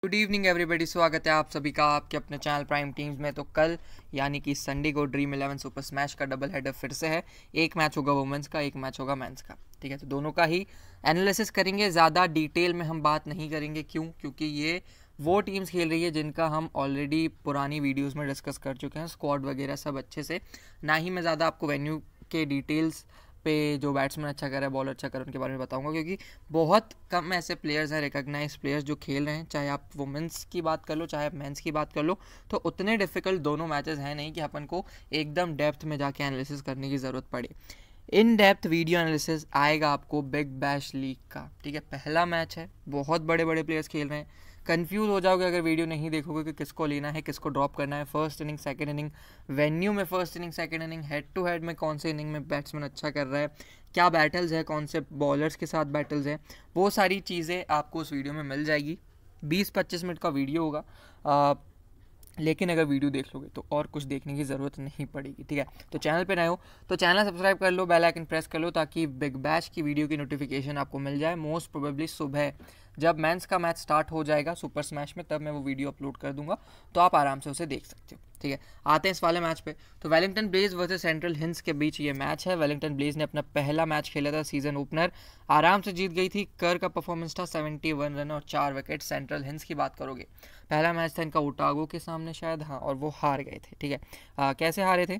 Good evening everybody, स्वागत है आप सभी का आपके अपने चैनल प्राइम टीम्स में। तो कल यानी कि संडे को ड्रीम 11 सुपर स्मैश का डबल हेडर फिर से है। एक मैच होगा वुमेंस का, एक मैच होगा मेंस का। ठीक है, तो दोनों का ही एनालिसिस करेंगे। ज़्यादा डिटेल में हम बात नहीं करेंगे। क्योंकि ये वो टीम्स खेल रही है जिनका हम ऑलरेडी पुरानी वीडियोस में डिस्कस कर चुके हैं, स्क्वाड वगैरह सब अच्छे से। ना ही मैं ज़्यादा आपको वेन्यू के डिटेल्स पे जो बैट्समैन अच्छा कर रहा है, बॉलर अच्छा कर रहा है, उनके बारे में बताऊंगा, क्योंकि बहुत कम ऐसे प्लेयर्स हैं, रिकॉग्नाइज प्लेयर्स जो खेल रहे हैं। चाहे आप वुमेंस की बात कर लो, चाहे आप मेंस की बात कर लो, तो उतने डिफिकल्ट दोनों मैचेस हैं नहीं कि अपन को एकदम डेप्थ में जाके एनालिसिस करने की ज़रूरत पड़े। इन डेप्थ वीडियो एनालिसिस आएगा आपको बिग बैश लीग का। ठीक है, पहला मैच है, बहुत बड़े बड़े प्लेयर्स खेल रहे हैं। कंफ्यूज हो जाओगे अगर वीडियो नहीं देखोगे कि किसको लेना है, किसको ड्रॉप करना है। First inning, second inning, venue में first inning, second inning, head to head में कौन से इनिंग में बैट्समैन अच्छा कर रहा है, क्या बैटल्स है, कौन से बॉलर्स के साथ बैटल्स हैं, वो सारी चीज़ें आपको उस वीडियो में मिल जाएगी। 20-25 मिनट का वीडियो होगा, लेकिन अगर वीडियो देख लोगे तो और कुछ देखने की ज़रूरत नहीं पड़ेगी। ठीक है, तो चैनल पे नए हो तो चैनल सब्सक्राइब कर लो, बेल आइकन प्रेस कर लो, ताकि बिग बैश की वीडियो की नोटिफिकेशन आपको मिल जाए। मोस्ट प्रोबेबली सुबह जब मेंस का मैच स्टार्ट हो जाएगा सुपर स्मैश में, तब मैं वो वीडियो अपलोड कर दूंगा, तो आप आराम से उसे देख सकते हो। ठीक है, आते हैं इस वाले मैच पे। तो Wellington Blaze versus Central Hinds के बीच ये मैच है। वेलिंगटन ब्लेज ने अपना पहला मैच खेला था, सीजन ओपनर, आराम से जीत गई थी। कर का परफॉर्मेंस था 71 रन और 4 विकेट। सेंट्रल हिंस की बात करोगे, पहला मैच था इनका ओटागो के सामने शायद, हाँ, और वो हार गए थे। ठीक है, कैसे हारे थे?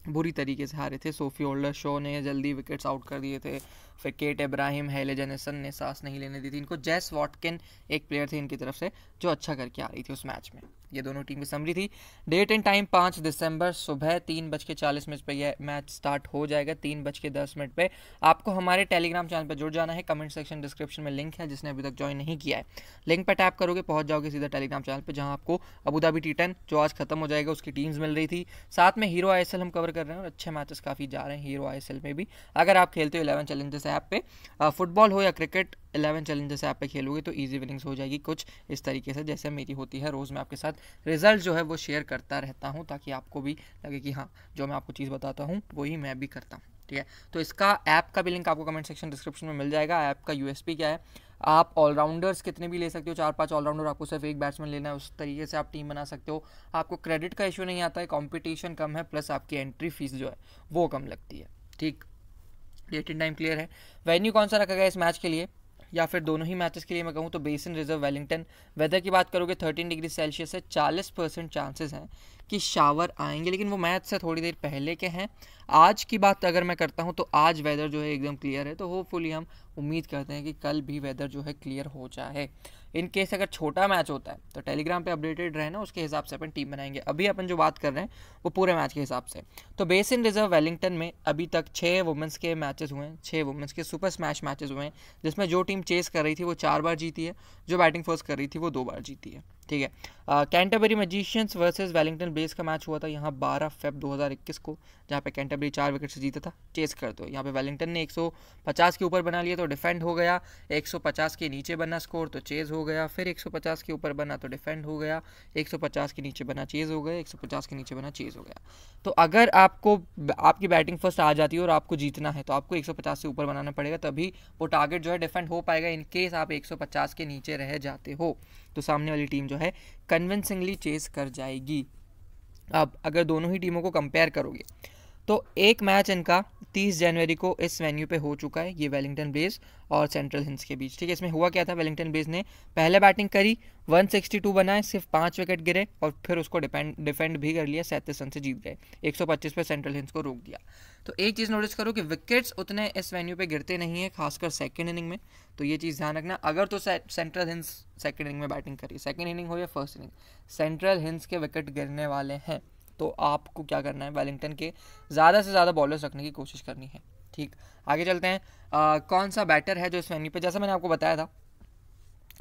बुरी तरीके से हारे थे। सोफी ओल्डर शो ने जल्दी विकेट्स आउट कर दिए थे। फिर केट इब्राहिम, हेले जेनिसन ने सांस नहीं लेने दी थी इनको। जेस वॉटकिन एक प्लेयर थे इनकी तरफ से जो अच्छा करके आ रही थी उस मैच में। ये दोनों टीम की समरी थी। डेट एंड टाइम 5 दिसंबर सुबह 3:40 पे यह मैच स्टार्ट हो जाएगा। 3:10 पे आपको हमारे टेलीग्राम चैनल पर जुड़ जाना है। कमेंट सेक्शन डिस्क्रिप्शन में लिंक है, जिसने अभी तक ज्वाइन नहीं किया है, लिंक पर टैप करोगे पहुंच जाओगे सीधा टेलीग्राम चैनल पर, जहां आपको अबू धाबी T10 जो आज खत्म हो जाएगा उसकी टीम्स मिल रही थी। साथ में हीरो ISL हम कवर कर रहे हैं और अच्छे मैचेस काफ़ी जा रहे हैं हीरो ISL में भी। अगर आप खेलते हो 11 चैलेंजर्स ऐप पे, फुटबॉल हो या क्रिकेट, 11 चैलेंजर्स ऐप पे खेलोगे तो इजी विनिंग्स हो जाएगी कुछ इस तरीके से जैसे मेरी होती है। रोज़ मैं आपके साथ रिजल्ट जो है वो शेयर करता रहता हूँ, ताकि आपको भी लगे कि हाँ, जो मैं आपको चीज़ बताता हूँ वही मैं भी करता हूँ। ठीक है, तो इसका ऐप का भी लिंक आपको कमेंट सेक्शन डिस्क्रिप्शन में मिल जाएगा। ऐप का USP क्या है, आप ऑलराउंडर्स कितने भी ले सकते हो, 4-5 ऑलराउंडर, आपको सिर्फ एक बैट्समैन लेना है, उस तरीके से आप टीम बना सकते हो। आपको क्रेडिट का इशू नहीं आता है, कंपटीशन कम है, प्लस आपकी एंट्री फीस जो है वो कम लगती है। ठीक, डेट एंड टाइम क्लियर है। वेन्यू कौन सा रखा गया इस मैच के लिए, या फिर दोनों ही मैचेस के लिए मैं कहूँ तो बेसिन रिजर्व वेलिंगटन। वेदर की बात करोगे 13 डिग्री सेल्सियस है, 40% चांसेस हैं कि शावर आएंगे, लेकिन वो मैच से थोड़ी देर पहले के हैं। आज की बात अगर मैं करता हूँ तो आज वेदर जो है एकदम क्लियर है, तो होपफुली हम उम्मीद करते हैं कि कल भी वेदर जो है क्लियर हो जाए। इन केस अगर छोटा मैच होता है तो टेलीग्राम पे अपडेटेड रहे ना, उसके हिसाब से अपन टीम बनाएंगे। अभी अपन जो बात कर रहे हैं वो पूरे मैच के हिसाब से। तो बेसिन रिजर्व वेलिंगटन में अभी तक 6 वुमेंस के मैचेस हुए हैं, 6 वुमेंस के सुपर स्मैश मैचेस हुए हैं, जिसमें जो टीम चेस कर रही थी वो 4 बार जीती है, जो बैटिंग फर्स्ट कर रही थी वो 2 बार जीती है। ठीक है, Canterbury Magicians versus Wellington Blaze का मैच हुआ था यहाँ 12 Feb 2021 को, जहाँ पे कैंटरबरी 4 विकेट से जीता था। चेस कर दो, यहाँ पे वेलिंगटन ने 150 के ऊपर बना लिया तो डिफेंड हो गया, 150 के नीचे बना स्कोर तो चेज हो गया, फिर 150 के ऊपर बना तो डिफेंड हो गया, 150 के नीचे बना चेज हो गया, 150 के नीचे बना चेज हो गया। तो अगर आपको आपकी बैटिंग फर्स्ट आ जाती है और आपको जीतना है तो आपको 150 से ऊपर बनाना पड़ेगा, तभी वो टारगेट जो है डिफेंड हो पाएगा। इन केस आप 150 के नीचे रह जाते हो तो सामने वाली टीम जो है कन्विंसिंगली चेस कर जाएगी। अब अगर दोनों ही टीमों को कंपेयर करोगे तो एक मैच इनका 30 जनवरी को इस वेन्यू पे हो चुका है, ये वेलिंगटन ब्लेज और सेंट्रल हिंस के बीच। ठीक है, इसमें हुआ क्या था, वेलिंगटन ब्लेज ने पहले बैटिंग करी, 162 बनाए, सिर्फ 5 विकेट गिरे और फिर उसको डिफेंड भी कर लिया, 37 रन से जीत गए। 125 पे सेंट्रल हिंस को रोक दिया। तो एक चीज़ नोटिस करो कि विकेट्स उतने इस वेन्यू पे गिरते नहीं है, खासकर सेकेंड इनिंग में, तो ये चीज़ ध्यान रखना। अगर तो सेंट्रल हिंस सेकेंड इनिंग में बैटिंग करी, सेकेंड इनिंग हो या फर्स्ट इनिंग, सेंट्रल हिंस के विकेट गिरने वाले हैं, तो आपको क्या करना है, वेलिंगटन के ज़्यादा से ज़्यादा बॉलर्स रखने की कोशिश करनी है। ठीक, आगे चलते हैं। कौन सा बैटर है जो इस वेन्यू पे, जैसा मैंने आपको बताया था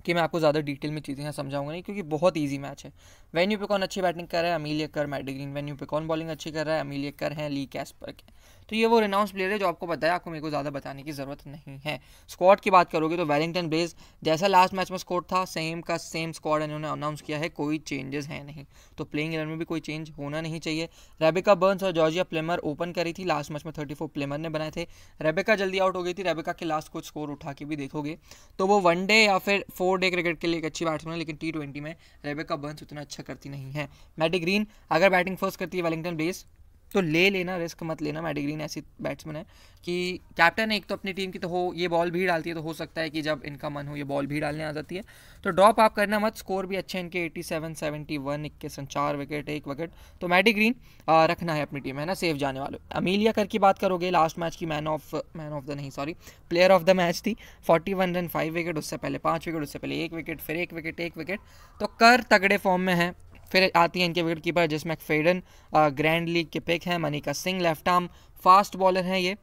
कि मैं आपको ज़्यादा डिटेल में चीज़ें यहाँ समझाऊंगा नहीं, क्योंकि बहुत इजी मैच है। वेन्यू पे कौन अच्छी बैटिंग कर रहा है, अमीलिया कर, मैट ग्रीन। वेन्यू पे कौन बॉलिंग अच्छी कर रहा है, अमीलिया कर हैं, ली कैस्पर के। तो ये वो रिनाउंस प्लेयर है जो आपको पता है, आपको मेरे को ज़्यादा बताने की ज़रूरत नहीं है। स्क्वाड की बात करोगे तो वेलिंगटन ब्लेज जैसा लास्ट मैच में स्क्वाड था सेम का सेम स्क्वाड इन्होंने अनाउंस किया है, कोई चेंजेस है नहीं, तो प्लेइंग 11 में भी कोई चेंज होना नहीं चाहिए। रेबेका बर्न्स और जॉर्जिया प्लेमर ओपन करी थी लास्ट मैच में, 34 प्लेमर ने बनाए थे। रेबेका जल्दी आउट हो गई थी, रेबेका के लास्ट कुछ स्कोर उठा के भी देखोगे तो वो वनडे या फिर 4 डे क्रिकेट के लिए एक अच्छी बैट्समैन है, लेकिन T20 में रेबेका बर्न्स उतना अच्छा करती नहीं है। मैडी ग्रीन अगर बैटिंग फर्स्ट करती है वेलिंगटन ब्लेज तो ले लेना, रिस्क मत लेना। मैडी ग्रीन ऐसी बैट्समैन है कि कैप्टन है एक तो अपनी टीम की, तो हो ये बॉल भी डालती है, तो हो सकता है कि जब इनका मन हो ये बॉल भी डालने आ जाती है, तो ड्रॉप आप करना मत। स्कोर भी अच्छे इनके 87, 71, 21, 4 विकेट 1 विकेट, तो मैडी ग्रीन रखना है अपनी टीम है ना, सेफ जाने वाले। अमीलिया कर की बात करोगे लास्ट मैच की प्लेयर ऑफ द मैच थी, 41 रन 5 विकेट, उससे पहले 5 विकेट, उससे पहले 1 विकेट, फिर 1 विकेट 1 विकेट, तो कर तगड़े फॉर्म में है। फिर आती है इनके विकेट कीपर जिस मैकफेडन ग्रैंड लीग के पिक हैं, Manika Singh left arm fast bowler हैं ये,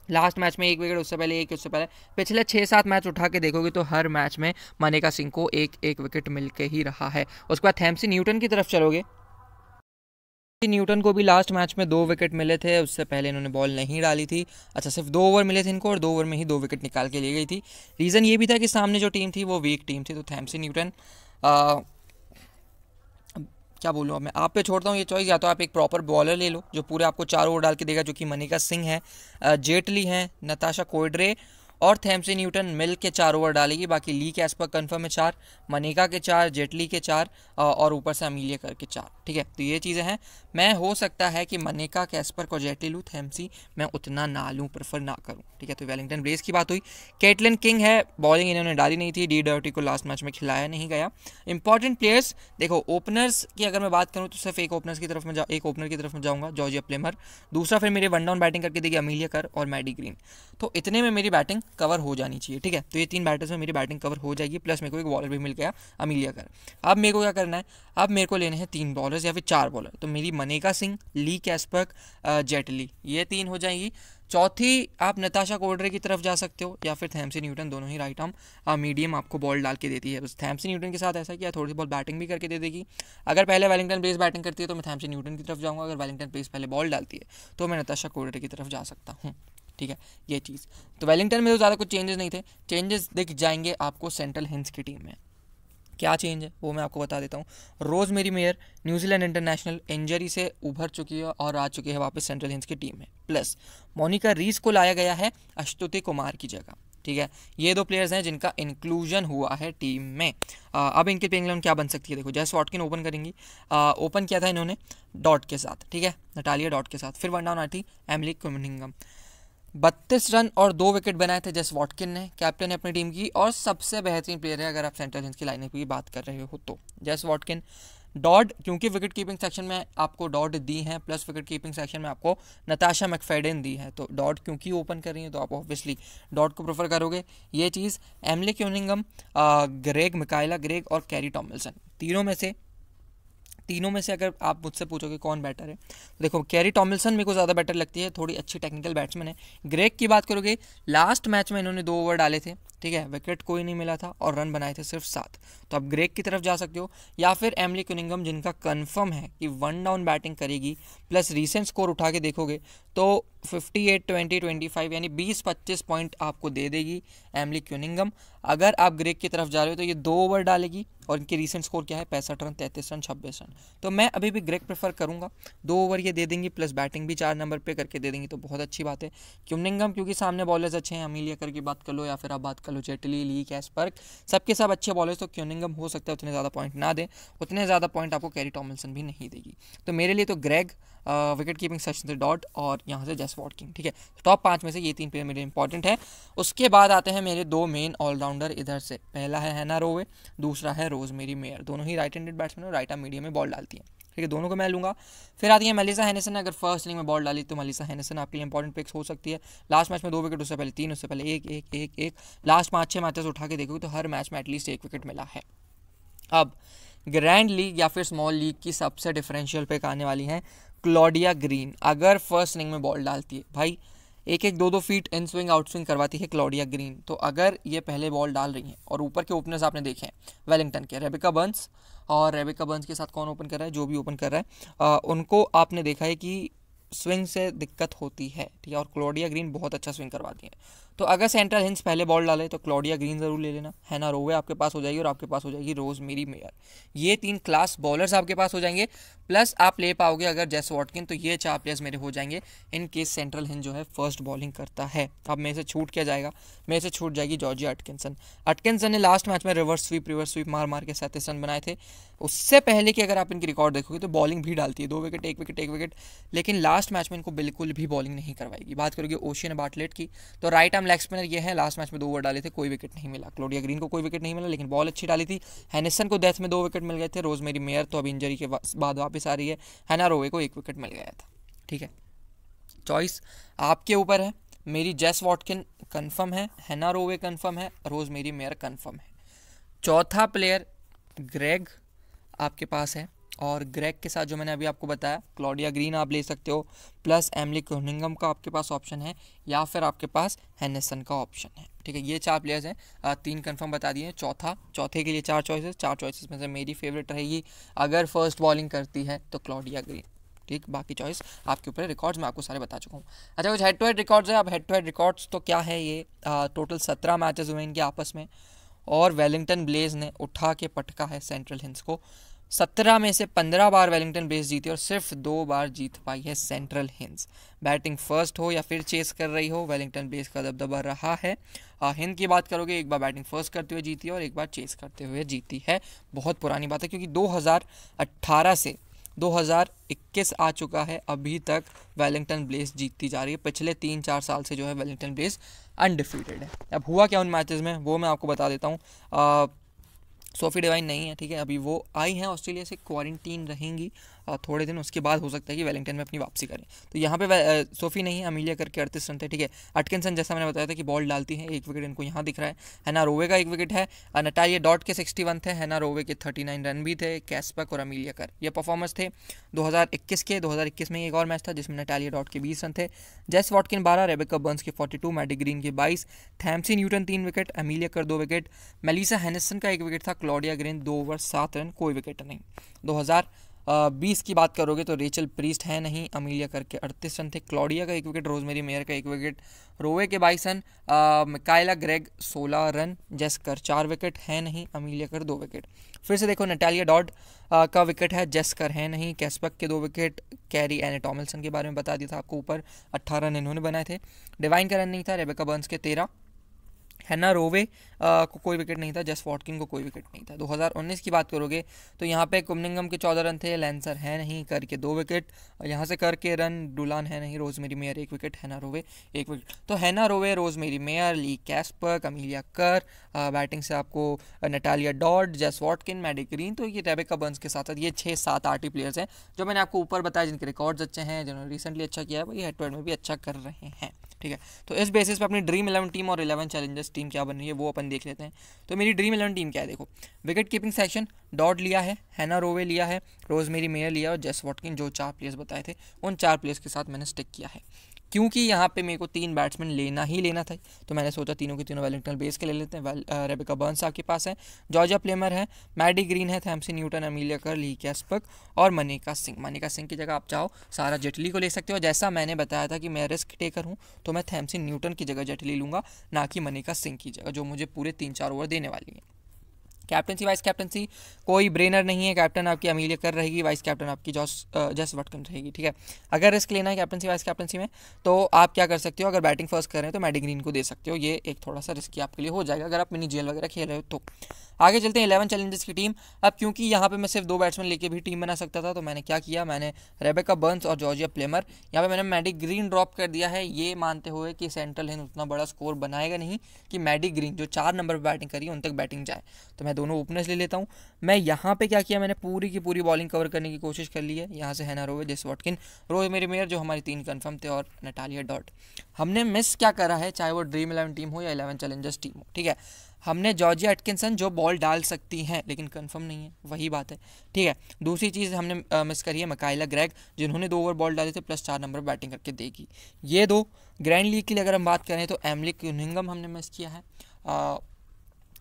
लास्ट मैच में 1 विकेट, उससे पहले 1, उससे पहले पिछले 6-7 मैच उठा के देखोगे तो हर मैच में मनिका सिंह को 1 विकेट मिल के ही रहा है। उसके बाद थैम्सी न्यूटन की तरफ चलोगे, न्यूटन को भी लास्ट मैच में 2 विकेट मिले थे, उससे पहले इन्होंने बॉल नहीं डाली थी। अच्छा, सिर्फ 2 ओवर मिले थे इनको और 2 ओवर में ही 2 विकेट निकाल के ले गई थी। रीज़न ये भी था कि सामने जो टीम थी वो वीक टीम थी, तो थैम्सी न्यूटन क्या बोलूँ अब मैं, आप पे छोड़ता हूँ ये चॉइस, या तो आप एक प्रॉपर बॉलर ले लो जो पूरे आपको 4 ओवर डाल के देगा, जो कि मनिका सिंह है, जेटली हैं, नताशा कोइड्रे और थैम्सी न्यूटन मिल के 4 ओवर डालेगी। बाकी ली कैस्पर कंफर्म है 4, मनिका के 4, जेटली के 4 और ऊपर से अमीलिया करके 4, ठीक है। तो ये चीज़ें हैं, मैं हो सकता है कि मनिका, कैस्पर को जेटली लूँ, थैम्सी मैं उतना ना लूँ, प्रेफर ना करूँ, ठीक है। तो वेलिंगटन ब्लेज की बात हुई। केटलिन किंग है, बॉलिंग इन्होंने डाली नहीं थी, डी डर्टी को लास्ट मैच में खिलाया नहीं गया। इंपॉर्टेंट प्लेयर्स देखो, ओपनर्स की अगर मैं बात करूँ तो सिर्फ एक ओपनर की तरफ में जाऊँगा, जॉर्जिया प्लेमर। दूसरा फिर मेरे 1 डाउन बैटिंग करके देगी अमीलिया कर और मैडी ग्रीन, तो इतने में मेरी बैटिंग कवर हो जानी चाहिए, ठीक है। तो ये 3 बैटर्स में मेरी बैटिंग कवर हो जाएगी, प्लस मेरे को एक बॉलर भी मिल गया अमीलिया कर। अब मेरे को क्या करना है, अब मेरे को लेने हैं 3 बॉलर्स या फिर 4 बॉलर, तो मेरी मनिका सिंह, ली कैस्पर्क, जेटली, ये 3 हो जाएंगी। चौथी आप नताशा कोइड्रे की तरफ जा सकते हो या फिर थैम्सी न्यूटन, दोनों ही राइट आर्म मीडियम आपको बॉल डाल के देती है। बस थैम्सी न्यूटन के साथ ऐसा किया, थोड़ी सी बॉल बैटिंग भी करके दे देगी। अगर पहले वेलिंगटन ब्लेज बैटिंग करती है तो मैं थैम्सी न्यूटन की तरफ जाऊँगा, अगर वेलिंगटन ब्लेज पहले बॉल डालती है तो मैं नताशा कोइड्रे की तरफ जा सकता हूँ, ठीक है। ये चीज़ तो वेलिंगटन में तो ज़्यादा कुछ चेंजेस नहीं थे, चेंजेस दिख जाएंगे आपको सेंट्रल हिंस की टीम में। क्या चेंज है वो मैं आपको बता देता हूँ। Rosemary mayor New Zealand international injury से उभर चुकी है और आ चुकी है वापस सेंट्रल हिंस की टीम में, प्लस मोनिका रीस को लाया गया है अशुतोषी कुमार की जगह, ठीक है। ये 2 प्लेयर्स हैं जिनका इंक्लूजन हुआ है टीम में। अब इनके प्लेइंग 11 क्या बन सकती है, देखो जेस वॉटकिन ओपन करेंगी, ओपन किया था इन्होंने डॉट के साथ, ठीक है, नटालिया डॉट के साथ, फिर 1 डाउन आई थी एमिली कमिंघम, 32 रन और 2 विकेट बनाए थे जेस वॉटकिन ने, कैप्टन है अपनी टीम की और सबसे बेहतरीन प्लेयर है अगर आप सेंट्रल हिंस की लाइनअप की बात कर रहे हो तो जेस वॉटकिन। डॉड क्योंकि विकेट कीपिंग सेक्शन में आपको डॉड दी हैं, प्लस विकेट कीपिंग सेक्शन में आपको नताशा मैकफेडन दी है, तो डॉड क्योंकि ओपन कर रही है तो आप ऑब्वियसली डॉड को प्रेफर करोगे। ये चीज़ एमिली क्यूनिंगम, ग्रेग मिकाइला ग्रेग और कैरी टॉमिल्सन, तीनों में से अगर आप मुझसे पूछोगे कौन बेटर है तो देखो कैरी टॉमिल्सन मेरे को ज़्यादा बेटर लगती है, थोड़ी अच्छी टेक्निकल बैट्समैन है। ग्रेग की बात करोगे, लास्ट मैच में इन्होंने 2 ओवर डाले थे, ठीक है, विकेट कोई नहीं मिला था और रन बनाए थे सिर्फ 7, तो आप ग्रेग की तरफ जा सकते हो, या फिर एमिली क्यूनिंगम जिनका कंफर्म है कि 1 डाउन बैटिंग करेगी, प्लस रीसेंट स्कोर उठा के देखोगे तो 58, 20, 25 यानी 20-25 पॉइंट आपको दे देगी एमिली क्यूनिंगम। अगर आप ग्रेग की तरफ जा रहे हो तो ये 2 ओवर डालेगी और इनके रीसेंट स्कोर क्या है 65 रन, 33 रन, 26 रन, तो मैं अभी भी ग्रेग प्रेफर करूंगा। 2 ओवर ये दे देंगी प्लस बैटिंग भी 4 नंबर पे करके दे देंगी, तो बहुत अच्छी बात है। क्यूनिंगम क्योंकि सामने बॉलर्स अच्छे हैं, अमीलिया कर की बात कर लो या फिर आप बात कर लो जेटली, ली कैस्पर्क, सबके सब अच्छे बॉलर्स, तो क्यूनिंगम हो सकता है उतने ज़्यादा पॉइंट ना दे, उतने ज़्यादा पॉइंट आपको कैरी टॉमिल्सन भी नहीं देगी। तो मेरे लिए तो ग्रेग विकेट कीपिंग सेक्शन से डॉट और यहाँ से जेस वॉटकिन, ठीक है। टॉप 5 में से ये 3 प्लेयर मेरे इंपॉर्टेंट है। उसके बाद आते हैं मेरे 2 मेन ऑलराउंडर इधर से, पहला है हैना रोवे, दूसरा है रोज़मेरी मेयर, दोनों ही राइट हैंडेड बैट्समैन और राइट आर्म मीडियम में बॉल डालती हैं, ठीक है, दोनों को मैं लूँगा। फिर आती है मेलिसा हेनिसन, अगर फर्स्ट इनिंग में बॉल डाली तो मेलिसा हेनिसन आपके लिए इंपॉर्टेंट पिक्स हो सकती है। लास्ट मैच में 2 विकेट, उससे पहले 3, उससे पहले 1, लास्ट 5-6 मैचेस उठा के देखोगे तो हर मैच में एटलीस्ट 1 विकेट मिला है। अब ग्रैंड लीग या फिर स्मॉल लीग की सबसे डिफरेंशियल पिक आने वाली है क्लॉडिया ग्रीन। अगर फर्स्ट इनिंग में बॉल डालती है भाई, 1-2 feet in swing out swing करवाती है क्लॉडिया ग्रीन, तो अगर ये पहले बॉल डाल रही हैं और ऊपर के ओपनर्स आपने देखे हैं वेलिंगटन के रेबेका बर्न्स, और रेबेका बर्न्स के साथ कौन ओपन कर रहा है, जो भी ओपन कर रहा है उनको आपने देखा है कि स्विंग से दिक्कत होती है, ठीक है, और क्लॉडिया ग्रीन बहुत अच्छा स्विंग करवाती है। तो अगर सेंट्रल हिंस पहले बॉल डाले तो क्लॉडिया ग्रीन ज़रूर ले लेना, हैना रोवे आपके पास हो जाएगी और आपके पास हो जाएगी रोजमेरी मेयर। ये 3 क्लास बॉलर्स आपके पास हो जाएंगे, प्लस आप ले पाओगे अगर जेस वॉटकिन, तो ये 4 प्लेयर्स मेरे हो जाएंगे इन केस सेंट्रल हिंस जो है फर्स्ट बॉलिंग करता है। अब मेरे से छूट क्या जाएगा, मेरे से छूट जाएगी जॉर्जिया अटकिंसन ने लास्ट मैच में रिवर्स स्वीप मार के 37 रन बनाए थे। उससे पहले कि अगर आप इनकी रिकॉर्ड देखोगे तो बॉलिंग भी डालती है, 2 विकेट 1 विकेट 1 विकेट, लेकिन लास्ट मैच में इनको बिल्कुल भी बॉलिंग नहीं करवाएगी। बात करोगे ओशियन बार्टलेट की, तो राइट आर्म लेग स्पिनर ये है, लास्ट मैच में 2 ओवर डाले थे, कोई विकेट नहीं मिला। क्लॉडिया ग्रीन को कोई विकेट नहीं मिला, लेकिन बॉल अच्छी डाली थी। हैनिसन को डेथ में 2 विकेट मिल गए थे। रोजमेरी मेयर तो अब इंजरी के बाद वापस आ रही है। हैना रोवे को 1 विकेट मिल गया था, ठीक है। चॉइस आपके ऊपर है। मेरी जेस वॉटकिन कंफर्म है, हैना रोवे कंफर्म है, रोजमेरी मेयर कंफर्म है। चौथा प्लेयर ग्रेग आपके पास है, और ग्रेग के साथ जो मैंने अभी आपको बताया क्लॉडिया ग्रीन आप ले सकते हो, प्लस एमिली कुनिंघम का आपके पास ऑप्शन है, या फिर आपके पास हैनिसन का ऑप्शन है, ठीक है। ये 4 प्लेयर्स हैं, 3 कंफर्म बता दिए। चौथे के लिए 4 चॉइसेस में से मेरी फेवरेट रहेगी अगर फर्स्ट बॉलिंग करती है तो क्लॉडिया ग्रीन, ठीक। बाकी चॉइस आपके ऊपर है। रिकॉर्ड्स मैं आपको सारे बता चुका हूँ। अच्छा, कुछ हेड टू हेड रिकॉर्ड्स है। अब हेड टू हेड रिकॉर्ड्स तो क्या है, ये टोटल 17 मैचेस हुए इनके आपस में, और वेलिंगटन ब्लेज ने उठा के पटका है सेंट्रल हिंस को। 17 में से 15 बार वेलिंगटन ब्लेज जीती और सिर्फ 2 बार जीत पाई है सेंट्रल हिंस। बैटिंग फर्स्ट हो या फिर चेस कर रही हो, वेलिंगटन ब्लेज का दबदबा रहा है। हिंद की बात करोगे, एक बार बैटिंग फर्स्ट करते हुए जीती है और एक बार चेस करते हुए जीती है। बहुत पुरानी बात है, क्योंकि 2018 से 2021 आ चुका है, अभी तक वेलिंगटन ब्लेज जीतती जा रही है। पिछले 3-4 साल से जो है वेलिंगटन ब्लेज अनडिफीटेड है। अब हुआ क्या उन मैचेस में वो मैं आपको बता देता हूँ। सोफी डिवाइन नहीं है, ठीक है, अभी वो आई हैं ऑस्ट्रेलिया से, क्वारंटीन रहेंगी थोड़े दिन, उसके बाद हो सकता है कि वेलिंगटन में अपनी वापसी करें। तो यहाँ पे सोफी नहीं है, अमीलिया करके 38 रन थे, ठीक है। अटकिंसन जैसा मैंने बताया था कि बॉल डालती है, 1 विकेट इनको यहाँ दिख रहा है। हैना रोवे का 1 विकेट है। नटालिया डॉट के 61 थे, हैना रोवे के 39 रन भी थे। कैस्पक और अमीलिया कर ये परफॉर्मेंस थे 2021 के। 2021 में एक और मैच था जिसमें नटालिया डॉट के 20 रन थे, जेस वॉटकिन 12, रेबेका बर्न्स के 42, मैडी ग्रीन के 22, थैम्सी न्यूटन 3 विकेट, अमीलिया कर 2 विकेट, मेलिसा हैनिसन का 1 विकेट था, क्लॉडिया ग्रीन 2 ओवर 7 रन, कोई विकेट नहीं। 2020 की बात करोगे तो रेचल प्रीस्ट है नहीं, अमीलिया करके 38 रन थे, क्लॉडिया का 1 विकेट, रोजमेरी मेयर का 1 विकेट, रोवे के 22 रन, मिकाइला ग्रेग 16 रन, जेस कर 4 विकेट है नहीं, अमीलिया कर 2 विकेट। फिर से देखो, नटालिया डॉट का विकेट है, जेस कर है नहीं, कैस्पक के 2 विकेट, कैरी एने टॉमिल्सन के बारे में बता दिया था आपको ऊपर, 18 रन इन्होंने बनाए थे, डिवाइन का रन नहीं था, रेबेका बर्न्स के 13, हैना रोवे को कोई विकेट नहीं था, जेस वॉटकिन को कोई विकेट नहीं था। 2019 की बात करोगे तो यहाँ पे कुनिंघम के 14 रन थे, लैंसर है नहीं, कर के 2 विकेट, यहाँ से कर के रन, डुलान है नहीं, रोजमेरी मेयर 1 विकेट, हैना रोवे 1 विकेट। तो हैना रोवे, रोजमेरी मेयर, ली कैस्पक, अमीलिया कर, बैटिंग से आपको नटालिया डॉट, जेस वॉटकिन, मैडी ग्रीन, तो ये रेबेका बर्न्स के साथ ये 6-7 8 प्लेयर्स हैं जो मैंने आपको ऊपर बताया, जिनके रिकॉर्ड्स अच्छे हैं, जिन्होंने रिसेंटली अच्छा किया है, वही हेड टू हेड में भी अच्छा कर रहे हैं, ठीक है। तो इस बेसिस पे अपनी ड्रीम 11 टीम और 11 चैलेंजर्स टीम क्या बन रही है वो अपन देख लेते हैं। तो मेरी ड्रीम 11 टीम क्या है, देखो, विकेट कीपिंग सेक्शन डॉट लिया है, हैना रोवे लिया है, रोजमेरी मेयर लिया और जेस वॉटकिन, जो 4 प्लेयर्स बताए थे उन 4 प्लेयर्स के साथ मैंने स्टिक किया है, क्योंकि यहाँ पे मेरे को 3 बैट्समैन लेना ही लेना था। तो मैंने सोचा तीनों के तीनों वेलिंगटन बेस के ले लेते हैं। रेबेका बर्न्स आपके पास है, जॉर्जिया प्लेमर है, मैडी ग्रीन है, थैम्सी न्यूटन, अमीलिया कर, ली कैस्पक और मनिका सिंह की जगह आप चाहो सारा जेटली को ले सकते हो। जैसा मैंने बताया था कि मैं रिस्क टेकर हूँ, तो मैं थैम्सी न्यूटन की जगह जेटली लूँगा, ना कि मनिका सिंह की जगह, जो मुझे पूरे 3-4 ओवर देने वाली है। कैप्टनसी वाइस कैप्टनसी कोई ब्रेनर नहीं है, कैप्टन आपकी अमीलिया कर रहेगी, वाइस कैप्टन आपकी जेस वॉटकिन रहेगी, ठीक है। अगर रिस्क लेना है कैप्टनसी वाइस कैप्टनसी में तो आप क्या कर सकते हो, अगर बैटिंग फर्स्ट कर रहे हैं तो मैडी ग्रीन को दे सकते हो, ये एक थोड़ा सा रिस्की आपके लिए हो जाएगा अगर आप मिनी जेल वगैरह खेल रहे हो तो। आगे चलते हैं 11 चैलेंजर्स की टीम। अब क्योंकि यहाँ पे मैं सिर्फ 2 बैट्समैन लेके भी टीम बना सकता था, तो मैंने क्या किया, मैंने रेबेका बर्न्स और जॉर्जिया प्लेमर, यहाँ पे मैंने मैडी ग्रीन ड्रॉप कर दिया है, ये मानते हुए कि सेंट्रल हिंद उतना बड़ा स्कोर बनाएगा नहीं कि मैडी ग्रीन जो 4 नंबर पर बैटिंग करी उन तक बैटिंग जाए, तो मैं दोनों ओपनर्स ले लेता हूँ। मैं यहाँ पे क्या किया, मैंने पूरी की पूरी बॉलिंग कवर करने की कोशिश कर ली है। यहाँ से हैना रोवे, जेस वॉटकिन, रोजमेरी मेयर जो हमारी 3 कंफर्म थे, और नटालिया डॉट। हमने मिस क्या करा है, चाहे वो ड्रीम 11 टीम हो या 11 चैलेंजर्स टीम हो, ठीक है, हमने जॉर्जिया अटकिंसन जो बॉल डाल सकती हैं लेकिन कंफर्म नहीं है, वही बात है, ठीक है। दूसरी चीज़ हमने मिस करी है मिकाइला ग्रेग, जिन्होंने 2 ओवर बॉल डाले थे, प्लस 4 नंबर बैटिंग करके देगी। ये 2 ग्रैंड लीग के लिए अगर हम बात करें तो एमिली कुनिंघम हमने मिस किया है।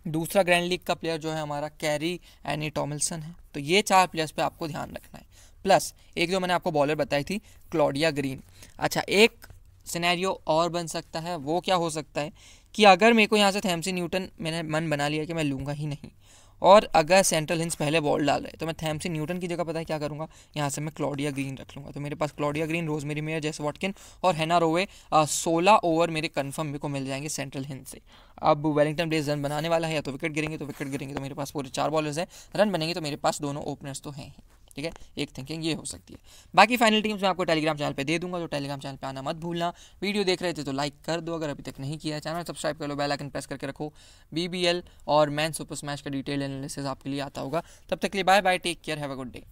दूसरा ग्रैंड लीग का प्लेयर जो है हमारा कैरी एनी टॉमिल्सन है। तो ये 4 प्लेयर्स पे आपको ध्यान रखना है। प्लस एक जो मैंने आपको बॉलर बताई थी क्लॉडिया ग्रीन। अच्छा, एक सिनेरियो और बन सकता है, वो क्या हो सकता है कि अगर मेरे को यहाँ से थैमसी न्यूटन मैंने मन बना लिया कि मैं लूँगा ही नहीं, और अगर सेंट्रल हिंस पहले बॉल डाल रहे तो मैं थैमसी न्यूटन की जगह पता है क्या करूँगा, यहाँ से मैं क्लॉडिया ग्रीन रख लूँगा। तो मेरे पास क्लॉडिया ग्रीन, रोजमेरी मेयर, जेस वॉटकिन और हैना रोवे 16 ओवर मेरे कंफर्म मेरे को मिल जाएंगे सेंट्रल हिंस से। अब वेलिंगटन ब्लेज रन बनाने वाला है, या तो विकेट गिरेंगे तो मेरे पास पूरे 4 बॉलर्स हैं, रन बनेंगे तो मेरे पास दोनों ओपनर्स तो हैं ही। ठीक है, एक थिंकिंग ये हो सकती है। बाकी फाइनल टीम्स मैं आपको टेलीग्राम चैनल पे दे दूंगा, तो टेलीग्राम चैनल पे आना मत भूलना। वीडियो देख रहे थे तो लाइक कर दो, अगर अभी तक नहीं किया है चैनल सब्सक्राइब कर लो, बेल आइकन प्रेस करके रखो। BBL और मैन सुपर स्मैश का डिटेल एनालिसिस आपके लिए आता होगा। तब तक के लिए bye bye, take care, have a good day.